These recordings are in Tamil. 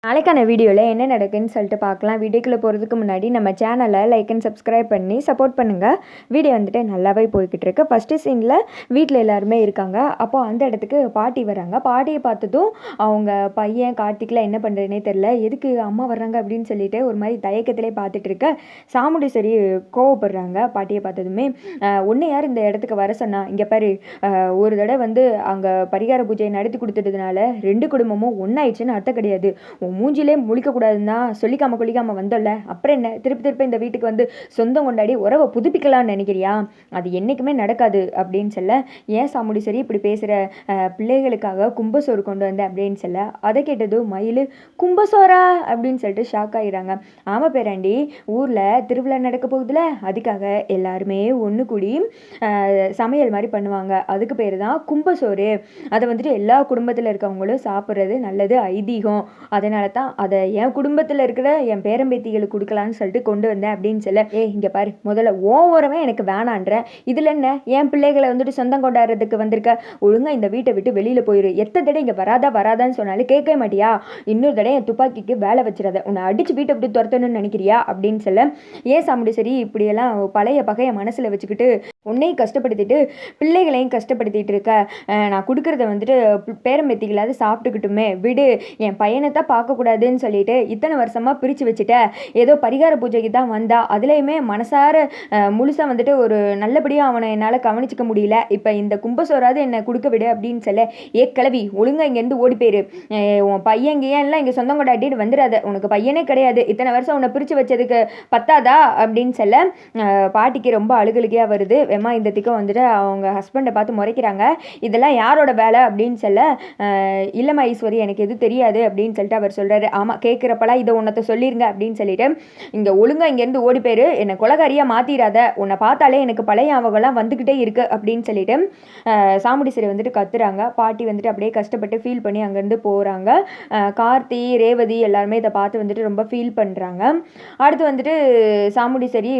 நாளைக்கான வீடியோவில் என்ன நடக்குதுன்னு சொல்லிட்டு பார்க்கலாம். வீடியோக்குள்ளே போகிறதுக்கு முன்னாடி நம்ம சேனலை லைக் அண்ட் சப்ஸ்கிரைப் பண்ணி சப்போர்ட் பண்ணுங்கள். வீடியோ வந்துட்டு நல்லாவே போய்கிட்டு இருக்கு. ஃபஸ்ட்டு சீனில் வீட்டில் எல்லாருமே இருக்காங்க. அப்போ அந்த இடத்துக்கு பாட்டி வராங்க. பாட்டியை பார்த்ததும் அவங்க பையன் கார்த்திக்லாம் என்ன பண்ணுறதுனே தெரில. எதுக்கு அம்மா வர்றாங்க அப்படின்னு சொல்லிட்டு ஒரு மாதிரி தயக்கத்திலே பார்த்துட்டு இருக்க சாமுண்டீஸ்வரி கோவப்படுறாங்க. பாட்டியை பார்த்ததுமே ஒன்று யார் இந்த இடத்துக்கு வர சொன்னா, இங்கே பாரு, ஒரு தடவை வந்து அங்கே பரிகார பூஜையை நடத்தி கொடுத்துட்டதுனால 2 குடும்பமும் ஒன்றாயிடுச்சுன்னு அர்த்தம் கிடையாது. மூஞ்சிலே முழிக்கக்கூடாதுன்னா சொல்லிக்காமல் கொல்லிக்காமல் வந்தோல்ல, அப்புறம் என்ன திருப்பி இந்த வீட்டுக்கு வந்து சொந்தம் கொண்டாடி உறவை புதுப்பிக்கலாம்னு நினைக்கிறியா? அது என்றைக்குமே நடக்காது அப்படின்னு சொல்ல, ஏன் சாமுண்டீஸ்வரி இப்படி பேசுகிற, பிள்ளைகளுக்காக கும்பசோறு கொண்டு வந்தேன் அப்படின்னு சொல்ல, அதை கேட்டதும் மயில் கும்பசோரா அப்படின்னு சொல்லிட்டு ஷாக் ஆகிடுறாங்க. ஆமாம் பேராண்டி, ஊரில் திருவிழா நடக்க போகுதுல, அதுக்காக எல்லாருமே ஒன்று கூடி சமையல் மாதிரி பண்ணுவாங்க. அதுக்கு பேர் தான் கும்பசோறு. அதை வந்துட்டு எல்லா குடும்பத்தில் இருக்கவங்களும் சாப்பிட்றது நல்லது, ஐதீகம். அதனால தான் அதை என் குடும்பத்தில் இருக்கிற என் பேரம்பேத்திகளுக்கு கொடுக்கலான்னு சொல்லிட்டு கொண்டு வந்தேன் அப்படின்னு சொல்ல, இங்கே பாரு, முதல்ல ஓவரவே எனக்கு வேணான்றேன். இதில் என்ன, என் பிள்ளைகளை வந்துட்டு சொந்தம் கொண்டாடுறதுக்கு வந்திருக்க, ஒழுங்காக இந்த வீட்டை விட்டு வெளியில் போயிரு. எத்தனை தடவை இங்கே வராதான்னு சொன்னாலும் கேட்க மாட்டியா? இன்னொரு தடவை என் துப்பாக்கிக்கு வேலை வச்சிடாத, உன்னை அடித்து வீட்டை விட்டு துரத்தணும்னு நினைக்கிறியா அப்படின்னு சொல்ல, ஏன் சாமுண்டீஸ்வரி இப்படியெல்லாம் பழைய பகையை மனசில் வச்சுக்கிட்டு உன்னையும் கஷ்டப்படுத்திட்டு பிள்ளைகளையும் கஷ்டப்படுத்திட்டு இருக்க, நான் கொடுக்குறத வந்துட்டு பேரம்பேத்திகளாவது சாப்பிட்டுக்கிட்டுமே விடு, என் பையனை தான் பார்க்கக்கூடாதுன்னு சொல்லிட்டு இத்தனை வருஷமாக பிரித்து வச்சுட்ட. ஏதோ பரிகார பூஜைக்கு தான் வந்தா, அதுலேயுமே மனசார முழுசாக வந்துட்டு ஒரு நல்லபடியாக அவனை என்னால் கவனிச்சிக்க முடியல. இப்போ இந்த கும்பசோராது என்னை கொடுக்க விடு அப்படின்னு சொல்ல, கிளவி ஒழுங்காக இங்கேருந்து ஓடி போயிரு, உன் பையன் எல்லாம் இங்கே சொந்தம் கொண்டாட்டிட்டு வந்துடாத, உனக்கு பையனே கிடையாது, இத்தனை வருஷம் உன்னை பிரித்து வச்சதுக்கு பத்தாதா அப்படின்னு சொல்ல, பாட்டிக்கு ரொம்ப அழுகழுகையாக வருது. வெம்மா இந்த திக்கம் வந்துட்டு அவங்க ஹஸ்பண்டை பார்த்து முறைக்கிறாங்க. இதெல்லாம் யாரோட வேலை அப்படின்னு சொல்ல, இல்லைம்மா ஈஸ்வரி, எனக்கு எதுவும் தெரியாது அப்படின்னு சொல்லிட்டு அவர் சொல்கிறாரு. ஆமாம், கேட்குறப்பெல்லாம் இதை உன்னத்தை சொல்லிருங்க அப்படின்னு சொல்லிட்டு, இங்கே ஒழுங்காக இங்கேருந்து ஓடி போயிரு, என்னை கொலகாரியாக மாற்றிடாத, உன்னை பார்த்தாலே எனக்கு பழைய ஞாபகம்லாம் வந்துக்கிட்டே இருக்கு அப்படின்னு சொல்லிட்டு சாமுண்டீஸ்வரி வந்துட்டு கத்துறாங்க. பாட்டி வந்துட்டு அப்படியே கஷ்டப்பட்டு ஃபீல் பண்ணி அங்கேருந்து போகிறாங்க. கார்த்தி, ரேவதி எல்லாருமே இதை பார்த்து வந்துட்டு ரொம்ப ஃபீல் பண்ணுறாங்க. அடுத்து வந்துட்டு சாமுண்டீஸ்வரி,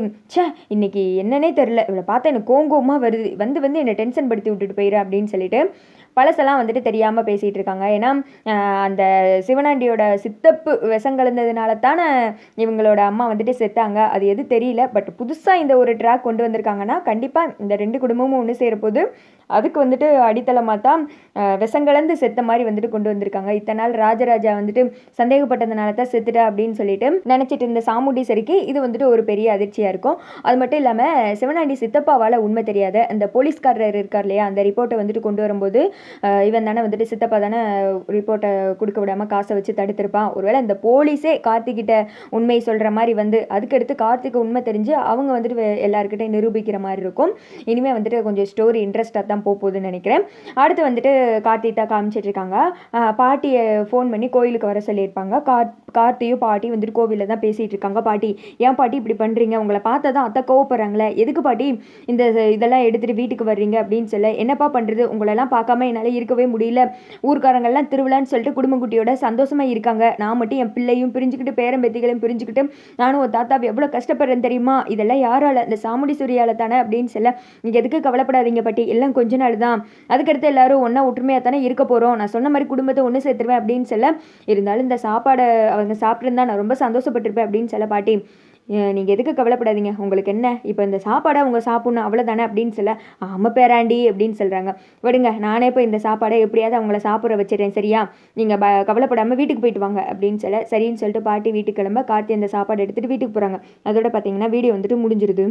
இன்னைக்கு என்னன்னே தெரில, இவளை பார்த்தா எனக்கு கோங்கோமாக வருது, வந்து என்னை டென்ஷன் படுத்தி விட்டுட்டு போயிரு அப்படின்னு சொல்லிட்டு பழசெல்லாம் வந்துட்டு தெரியாமல் பேசிகிட்டு இருக்காங்க. ஏன்னா அந்த சிவனாண்டியோட சித்தப்பு விஷம் கலந்ததுனால தானே இவங்களோட அம்மா வந்துட்டு செத்தாங்க. அது எது தெரியல. பட் புதுசாக இந்த ஒரு ட்ராக் கொண்டு வந்திருக்காங்கன்னா கண்டிப்பாக இந்த 2 குடும்பமும் ஒன்று சேரப்போது. அதுக்கு வந்துட்டு அடித்தளமாக தான் விஷங்கலந்து செத்த மாதிரி வந்துட்டு கொண்டு வந்திருக்காங்க. இத்தனை நாள் ராஜராஜா வந்துட்டு சந்தேகப்பட்டதுனால தான் செத்துட்டா அப்படின்னு சொல்லிட்டு நினச்சிட்டு இருந்த சாமுண்டீஸ்வரிக்கு இது வந்துட்டு ஒரு பெரிய அதிர்ச்சியாக இருக்கும். அது மட்டும் இல்லாமல் சிவனாண்டி சித்தப்பாவால் உண்மை தெரியாத அந்த போலீஸ்காரர் இருக்கார் இல்லையா, அந்த ரிப்போர்ட்டை வந்துட்டு கொண்டு வரும்போது இவன் தானே வந்துட்டு சித்தப்பா தானே ரிப்போர்ட்டை கொடுக்க விடாமல் காசை வச்சு தடுத்திருப்பான். ஒருவேளை இந்த போலீஸே கார்த்திகிட்ட உண்மை சொல்கிற மாதிரி வந்து அதுக்கடுத்து கார்த்திக் உண்மை தெரிஞ்சு அவங்க வந்துட்டு எல்லாருக்கிட்டையும் நிரூபிக்கிற மாதிரி இருக்கும். இனிமேல் வந்துட்டு கொஞ்சம் ஸ்டோரி இன்ட்ரெஸ்டாக தான் போகுதுன்னு நினைக்கிறேன். அடுத்து வந்துட்டு கார்த்திக் தான் காமிச்சிட்டு இருக்காங்க. பாட்டியை ஃபோன் பண்ணி கோயிலுக்கு வர சொல்லியிருப்பாங்க. கார்த்தியும் பாட்டி வந்துட்டு கோவிலில் தான் பேசிகிட்டு இருக்காங்க. பாட்டி, ஏன் பாட்டி இப்படி பண்ணுறீங்க, உங்களை பார்த்தா தான் அத்தை கோவப்படுறாங்களே, எதுக்கு பாட்டி இதெல்லாம் எடுத்துகிட்டு வீட்டுக்கு வர்றீங்க அப்படின்னு சொல்ல, என்னப்பா பண்ணுறது, உங்களெல்லாம் பார்க்காம என்னால் இருக்கவே முடியல, ஊர்க்காரங்கள்லாம் திருவிழான்னு சொல்லிட்டு குடும்பக்குட்டியோட சந்தோஷமாக இருக்காங்க, நான் மட்டும் என் பிள்ளையும் பிரிஞ்சுக்கிட்டு பேரம்பேத்திகளையும் பிரிஞ்சுக்கிட்டு நானும் ஒரு தாத்தா எவ்வளோ கஷ்டப்படுறேன் தெரியுமா, இதெல்லாம் யாரால, இந்த சாமுண்டீஸ்வரியால் தானே அப்படின்னு சொல்ல, நீங்கள் எதுக்கு கவலைப்படாதீங்க பாட்டி, எல்லாம் கொஞ்ச நாள் தான், அதுக்கடுத்து எல்லாரும் ஒன்றா ஒற்றுமையாக தானே இருக்க போகிறோம், நான் சொன்ன மாதிரி குடும்பத்தை ஒன்று சேர்த்துருவேன் அப்படின்னு சொல்ல, இருந்தாலும் இந்த சாப்பாடை அவங்க சாப்பிட்ருந்தா நான் ரொம்ப சந்தோஷப்பட்டிருப்பேன் அப்படின்னு சொல்ல, பாட்டி நீங்கள் எதுக்கு கவலைப்படாதீங்க, உங்களுக்கு என்ன, இப்போ இந்த சாப்பாடை அவங்க சாப்பிட்ணும் அவ்வளோதானே அப்படின்னு சொல்ல, ஆமாம் பேராண்டி அப்படின்னு சொல்கிறாங்க. விடுங்க, நானே இப்போ இந்த சாப்பாடை எப்படியாவது அவங்கள சாப்பிட வச்சிடறேன், சரியா, நீங்கள் கவலைப்படாமல் வீட்டுக்கு போயிட்டு வாங்க அப்படின்னு சொல்ல, சரின்னு சொல்லிட்டு பாட்டி வீட்டுக்கு கிளம்ப கார்த்தி அந்த சாப்பாடு எடுத்துகிட்டு வீட்டுக்கு போகிறாங்க. அதோட பார்த்தீங்கன்னா வீடியோ வந்துட்டு முடிஞ்சிருது.